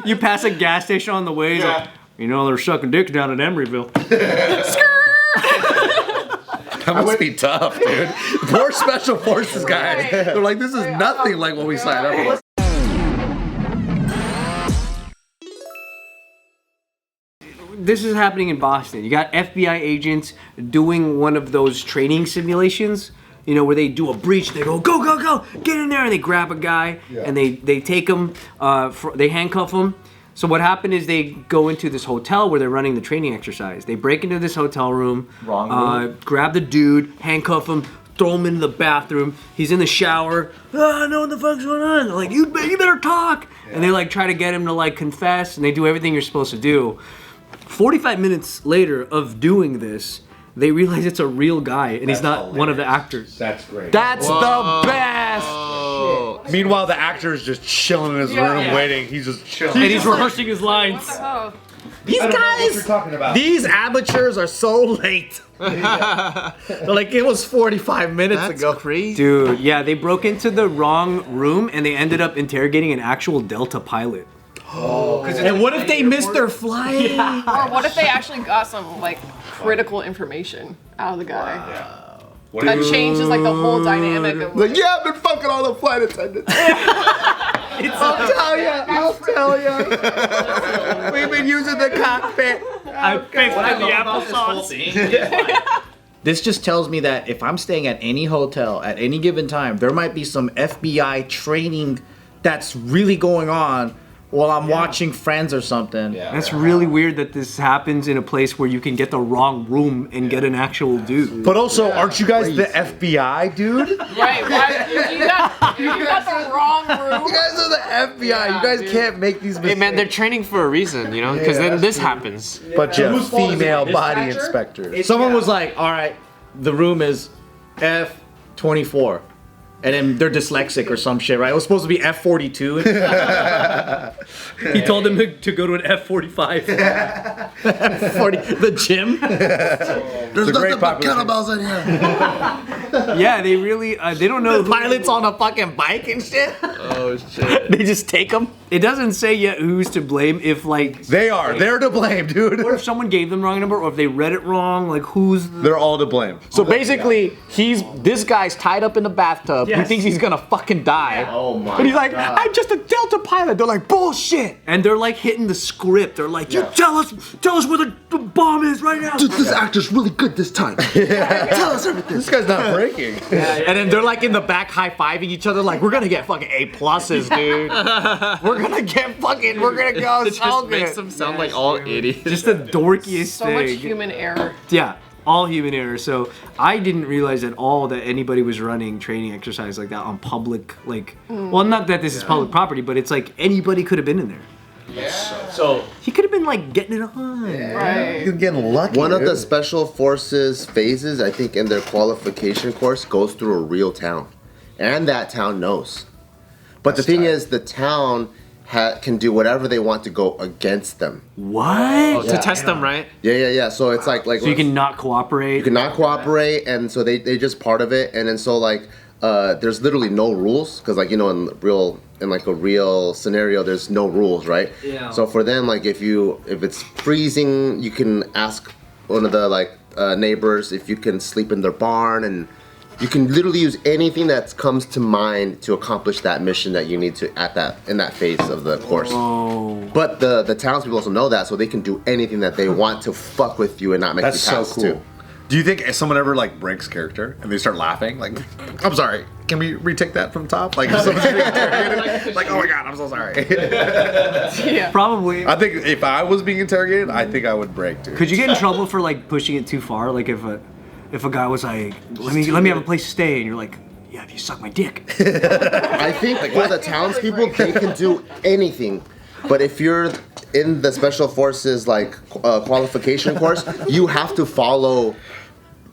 You pass a gas station on the way. Yeah. Like, you know they're sucking dicks down in Emeryville. That must be tough, dude. Poor special forces guys. They're like, this is nothing like what we signed up for. This is happening in Boston. You got FBI agents doing one of those training simulations, you know, where they do a breach, they go, go, go, go, get in there, and they grab a guy, and they take him, they handcuff him. So what happened is they go into this hotel where they're running the training exercise. They break into this hotel room, grab the dude, handcuff him, throw him into the bathroom. He's in the shower. Oh, I know what the fuck's going on. They're like, you better talk. And they like try to get him to like confess, and they do everything you're supposed to do. 45 minutes later of doing this, they realize it's a real guy and he's not one of the actors. That's great. That's the best! Meanwhile, the actor is just chilling in his room waiting. He's just chilling. And he's rehearsing his lines. These guys, these amateurs are so late. Like it was 45 minutes ago. That's crazy. Dude, yeah, they broke into the wrong room and they ended up interrogating an actual Delta pilot. Oh. And what if they missed their flight? Or what if they actually got some like critical information out of the guy? That changes like the whole dynamic of like, yeah, I've been fucking all the flight attendants. I'll tell ya. We've been using the cockpit. I picked the applesauce. This just tells me that if I'm staying at any hotel at any given time, there might be some FBI training that's really going on while I'm watching Friends or something. That's really weird that this happens in a place where you can get the wrong room and get an actual dude. But also, aren't you guys the FBI, dude? Right, you got the wrong room. You guys are the FBI. You guys can't make these mistakes. Hey man, they're training for a reason, you know? Because then this happens. But you female body inspectors. Someone was like, all right, the room is F24. And then they're dyslexic or some shit, right? It was supposed to be F42. He told him to go to an F45. F40, the gym? There's nothing but kettlebells in here. Yeah, they really, they don't know. The pilot's on a fucking bike and shit. Oh shit. They just take them. It doesn't say yet who's to blame if like... They're to blame, dude. Or if someone gave them the wrong number or if they read it wrong, like who's... They're all to blame. So basically, this guy's tied up in the bathtub. Yes. He thinks he's gonna fucking die. Oh my But he's like, I'm just a Delta pilot. They're like, bullshit. And they're like hitting the script. They're like, you tell us where the bomb is right now. Dude, this actor's really good this time. Tell us everything. This guy's not breaking. And then they're like in the back high-fiving each other like, we're gonna get fucking A+, dude. We're gonna go It so just good. makes them sound like all idiots. Just the dorkiest So thing. much human error. Yeah, all human error. So I didn't realize at all that anybody was running training exercise like that on public, like, well, not that this is public property, but it's like anybody could have been in there. So He could have been like getting it on. Right. You're getting lucky. One of the special forces phases, I think, in their qualification course goes through a real town. And that town knows. But the thing is, the town can do whatever they want to go against them. What? To test them, right? Yeah. So it's like So you can not cooperate? you cannot cooperate, and so they just part of it. And then so like there's literally no rules because like, you know, in like a real scenario there's no rules, right? Yeah. So for them, like if it's freezing, you can ask one of the like neighbors if you can sleep in their barn, and you can literally use anything that comes to mind to accomplish that mission that you need to in that phase of the course. Oh. But the townspeople also know that, so they can do anything that they want to fuck with you and not make you That's pass so cool. too. Do you think if someone ever like breaks character and they start laughing, like, I'm sorry, can we retake that from top? Like, if someone's being interrogated, like, oh my god, I'm so sorry. Yeah. Probably. I think if I was being interrogated, I think I would break, dude. Could you get in trouble for like pushing it too far? Like if a guy was like, let me have a place to stay, and you're like, yeah, if you suck my dick. I think for the townspeople, they can do anything. But if you're in the special forces like qualification course, you have to follow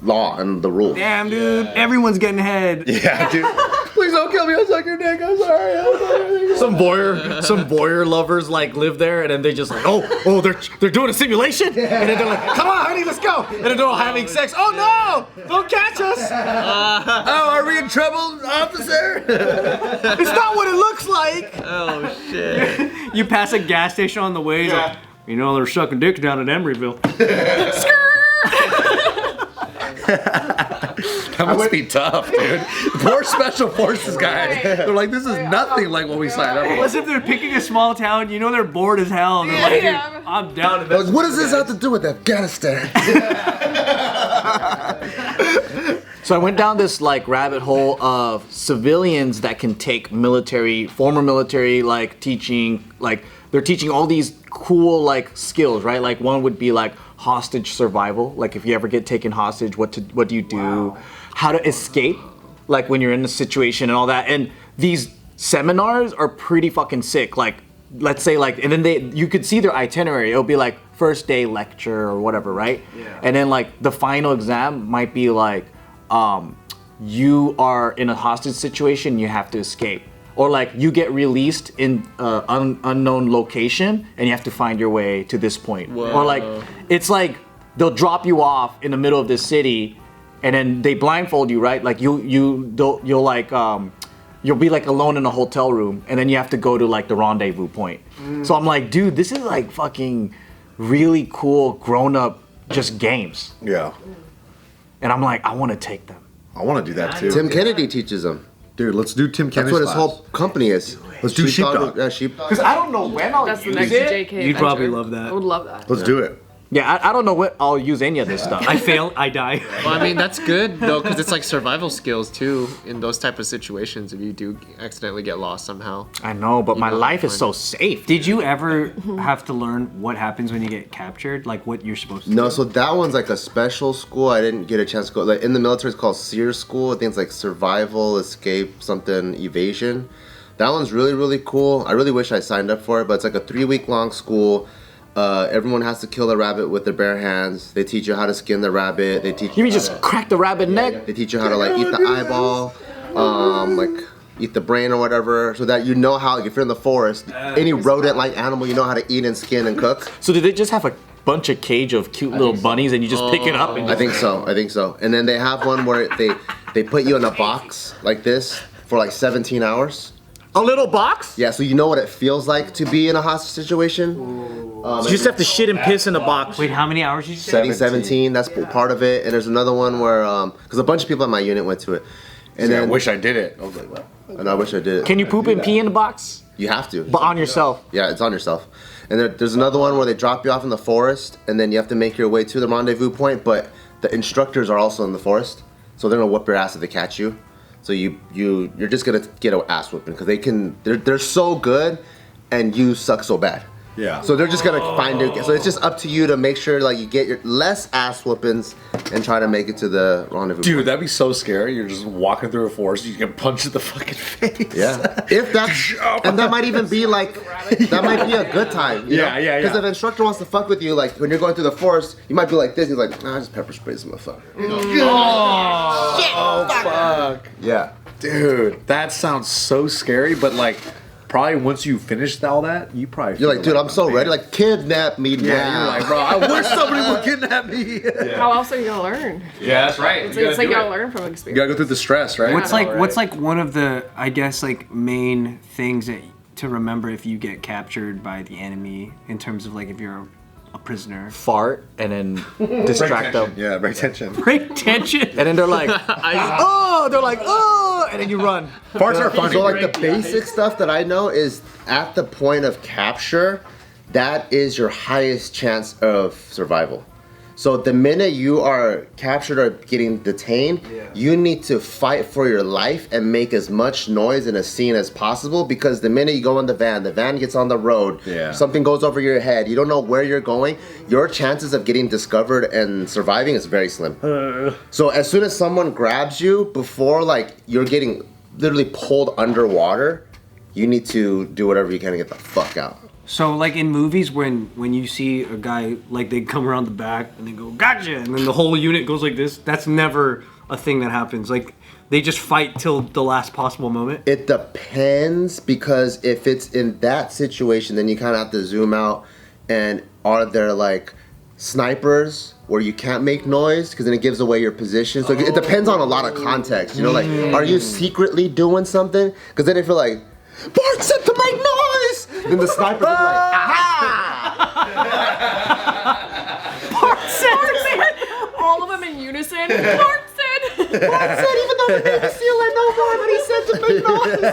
law and the rules. Damn, dude, everyone's getting head. Yeah, dude. Please don't kill me. I'll suck your dick. I'm sorry. Some voyeur lovers like live there, and then they just like, oh, they're doing a simulation, and then they're like, come on, honey, let's go, and then they're all having sex. Oh no, don't catch us. Oh, are we in trouble, officer? It's not what it looks like. Oh shit. You pass a gas station on the way. He's like, you know, they're sucking dicks down in Emeryville. That must be tough, dude. Poor special forces guys. They're like, this is nothing like what we signed up for. As if they're picking a small town, you know they're bored as hell. And they're like, Yeah. I'm down to this. Like, what does this have to do with Afghanistan? So I went down this like rabbit hole of civilians that can take former military, like teaching, like they're teaching all these cool like skills, right? Like one would be like hostage survival. Like if you ever get taken hostage, what do you do? Wow. How to escape, like when you're in a situation and all that. And these seminars are pretty fucking sick. Like let's say like, and then you could see their itinerary. It'll be like first day lecture or whatever, right? Yeah. And then like the final exam might be like, you are in a hostage situation, you have to escape. Or like you get released in unknown location and you have to find your way to this point. Whoa. Or like, it's like they'll drop you off in the middle of this city and then they blindfold you, right? Like you'll be like alone in a hotel room and then you have to go to like the rendezvous point. So I'm like, dude, this is like fucking really cool grown up just games. Yeah. And I'm like, I want to take them. I want to do that too. Tim Kennedy teaches them. Dude, let's do Tim Kennedy's That's what his whole company is. Let's do Sheepdog. Yeah, Sheepdog. Because I don't know when I'll That's the use next it. JK. You'd probably adventure. love that. I would love that. Let's do it. Yeah, I don't know what I'll use any of this stuff. I fail, I die. Well, I mean, that's good though, because it's like survival skills too in those type of situations. If you do accidentally get lost somehow. I know, but my know, life is fine. so safe. Did you ever have to learn what happens when you get captured? Like what you're supposed to do? No, so that one's like a special school. I didn't get a chance to go. Like in the military, it's called SEER school. I think it's like survival, escape, something, evasion. That one's really, really cool. I really wish I signed up for it, but it's like a 3-week-long school. Everyone has to kill the rabbit with their bare hands. They teach you how to skin the rabbit. They teach You mean just crack the rabbit neck? They teach you how to like eat the eyeball, like eat the brain or whatever, so that you know how. Like, if you're in the forest, any rodent-like animal, you know how to eat and skin and cook. So did they just have a bunch of cage of cute little bunnies and you just pick it up? And I think so. And then they have one where they put you in a box like this for like 17 hours. a little box? Yeah, so you know what it feels like to be in a hostage situation. You just have to shit and piss in a box. Wait, how many hours did you say? 17, that's part of it. And there's another one where, because a bunch of people in my unit went to it. And Yeah, I then, wish I did it. I was like, what? and I wish I did it. Can you poop and pee in the box? You have to. But on yourself. Yeah, it's on yourself. And there's another one where they drop you off in the forest, and then you have to make your way to the rendezvous point, but the instructors are also in the forest, so they're gonna whoop your ass if they catch you. So you're just gonna get an ass whooping because they're so good, and you suck so bad. Yeah. So they're just gonna find you. So it's just up to you to make sure like you get your less ass whoopings and try to make it to the rendezvous. Dude, that'd be so scary. You're just walking through a forest, you get punched in the fucking face. Yeah. If that's and that might even be like that might be a good time. You know? Yeah. Because if the instructor wants to fuck with you, like when you're going through the forest, you might be like this. He's like, nah, just pepper spray this motherfucker. You know? Oh, fuck. Yeah. Dude, that sounds so scary, but like, probably once you finish all that, you probably You're feel like, dude, I'm so ready. Like, kidnap me Yeah, now. you're like, bro, I wish somebody would kidnap me. How else are you gonna learn? Yeah, that's right. It's like you gotta learn from experience. You gotta go through the stress, right? What's like one of the, I guess, like main things that to remember if you get captured by the enemy in terms of like if you're a prisoner? Fart and then distract them. Yeah, break tension. Break tension. And then they're like, oh, and then you run. Farts are funny. So like the basic stuff that I know is at the point of capture, that is your highest chance of survival. So the minute you are captured or getting detained, you need to fight for your life and make as much noise in a scene as possible, because the minute you go in the van gets on the road, something goes over your head, you don't know where you're going, your chances of getting discovered and surviving is very slim. So as soon as someone grabs you, before like you're getting literally pulled underwater, you need to do whatever you can to get the fuck out. So like in movies when you see a guy like they come around the back and they go gotcha and then the whole unit goes like this, that's never a thing that happens. Like They just fight till the last possible moment. It depends, because if it's in that situation, then you kind of have to zoom out. And are there like snipers where you can't make noise, because then it gives away your position? So it depends on a lot of context. You know, like, are you secretly doing something? Because then if you're like, Bart said to make noise, then the sniper's like, aha! Bart said, all of them in unison. Bart said. Bart said, even though the Navy SEAL ain't no more, but he said to make noise.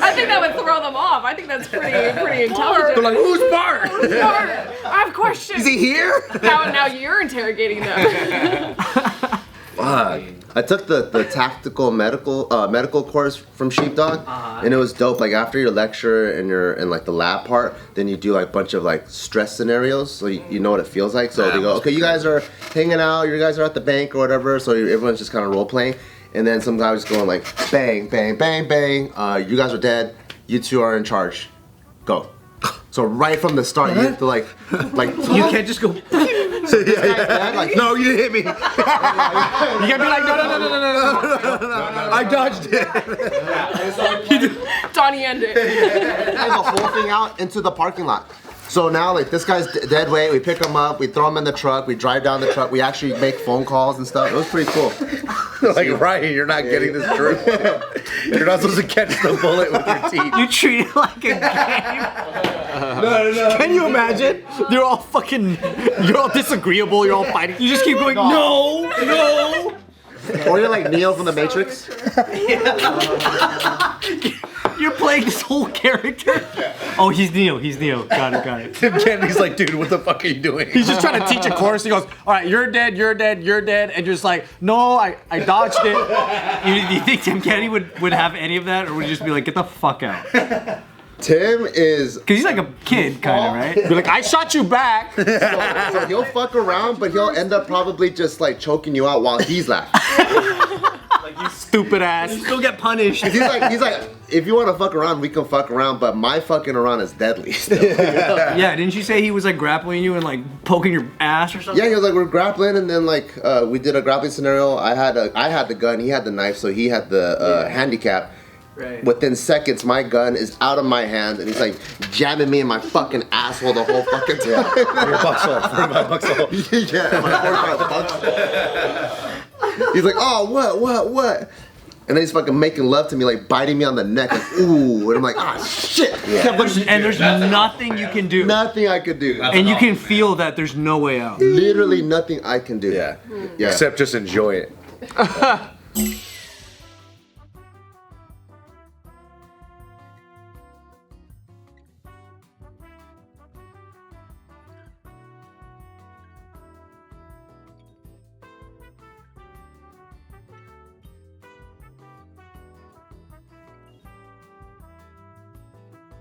I think that would throw them off. I think that's pretty intelligent. They're like, who's Bart? Bart, I have questions. Is he here? Now you're interrogating them. Fuck. I took the tactical medical course from Sheepdog, and it was dope. Like after your lecture and you're in like the lab part, then you do like a bunch of like stress scenarios, so you know what it feels like. So they go, okay, you guys are hanging out, you guys are at the bank or whatever. So everyone's just kind of role playing, and then some guy was going like, bang, bang, bang, bang. You guys are dead. You two are in charge. Go. So right from the start, you have to like You can't just go. like, no, you hit me. You can't be like, no. I dodged it. Donnie ended. The whole thing out into the parking lot. So now, like, this guy's dead weight. We pick him up, we throw him in the truck, we drive down the truck, we actually make phone calls and stuff. It was pretty cool. Like, Ryan, you're not getting this true. You're not supposed to catch the bullet with your teeth. You treat it like a game. No. Can you imagine? You're all disagreeable. You're all fighting. You just keep going. No. Or you're like Neo from the Matrix. You're playing this whole character. Oh, he's Neo. Got it. Tim Kennedy's like, dude, what the fuck are you doing? He's just trying to teach a course. He goes, all right, you're dead. And you're just like, no, I dodged it. You think Tim Kennedy would have any of that, or would he just be like, get the fuck out? Tim is... Because he's like a kid, kind of, right? Be like, I shot you back. So he'll fuck around, but he'll end up probably just like choking you out while he's laughing. Like, you stupid ass. You still get punished. He's like, if you want to fuck around, we can fuck around, but my fucking around is deadly. Yeah, didn't you say he was like grappling you and like poking your ass or something? Yeah, he was like, we're grappling, and then like we did a grappling scenario. I had the gun, he had the knife, so he had the handicap. Right. Within seconds, my gun is out of my hand, and he's like jamming me in my fucking asshole the whole fucking time. Your buxhole. My buxhole. Yeah, my 45 buxhole. He's like, oh, what? And then he's fucking making love to me, like biting me on the neck, like, ooh. And I'm like, ah, shit. Yeah. There's nothing you can do. Nothing I could do. And you can feel that there's no way out. Literally nothing I can do. Yeah. Except just enjoy it.